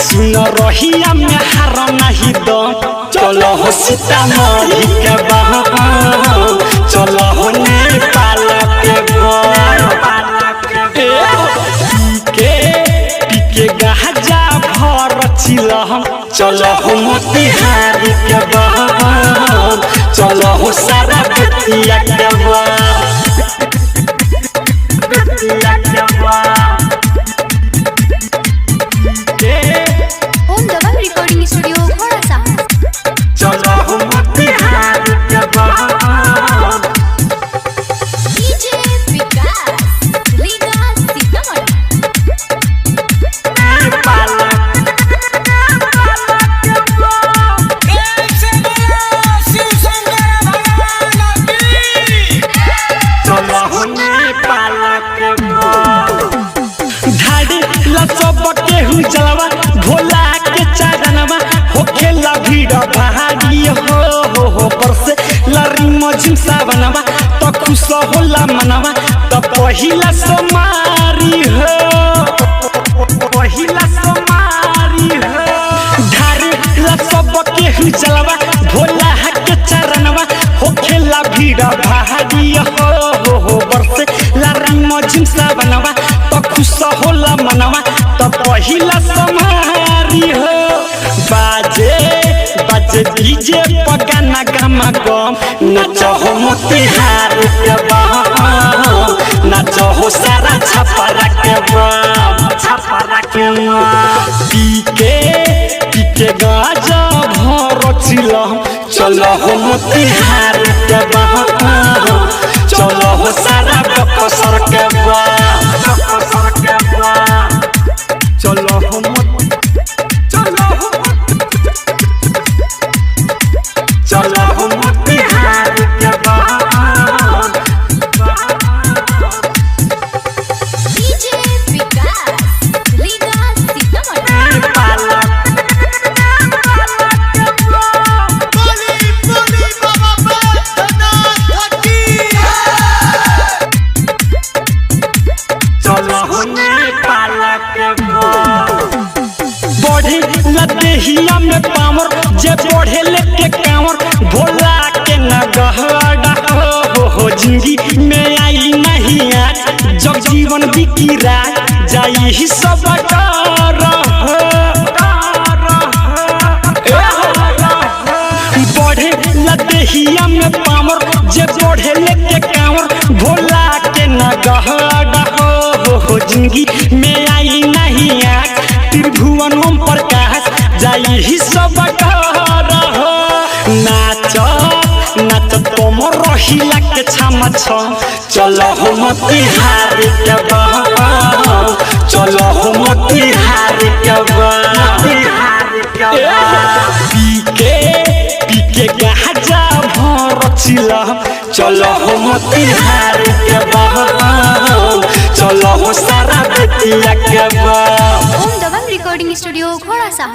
सुन रहिया में हार नहीं दो चलो हो सीतामढ़ी के बहन चलो हो नेपाल के पीके गाजा भर चिलम चलो हो मोतिहारी के बहन चलो हो सारा बेतिया के ओम दबंग रिकॉर्डिंग स्टूडियो घोड़ा सा चलो हो मोतिहारी के बहन डीजे विकास लीगा सीतामढ़ी जलवा भोला के चादनवा होखेला भीड़ भारी हो पर से लरी मजिम सावनवा तो खुश होला मनवा तो पहिला सोमारी हो धारे ला सब के जलवा भोला के चादनवा होखेला भीड़ भारी हो पर से लरी मजिम सावनवा तो खुश होला मनवा तो पहिला समारी हो बाजे डीजे पगाना गामा गम नाचो हो मोतिहारी के बहन नाचो हो सारा छपरा के पीके गाजा भर चिलम चलो हो मोतिहारी के बहन चलो हो सारा बकसर के चलो हो मोतिहारी के बहन डीजे विकास लीगा सीतामढ़ी चलो हो नेपाल के बढ़े लदेहिया में पावर जे बढ़े लेके कांवर भोला के नगहड़ा हो जिंदगी में आई नहीं आज जग जीवन बिकी रात जाई ही सब बढ़े लदेहिया में पावर जे बढ़े लेके कांवर भोला के नगहड़ा हो जिंदगी में आई नहीं आज त्रिभुवन ओम प्रकाश जाई ही सब नाच तुम रहिला के छामा छ चलो हो मोतिहारी के बहन चलो हो मोतिहारी के पीके गाजा भर चिलम चलो हो मोतिहारी के बहन चलो हो सारा बेतिया के ओम दबंग रिकॉर्डिंग स्टूडियो घोड़ा सा।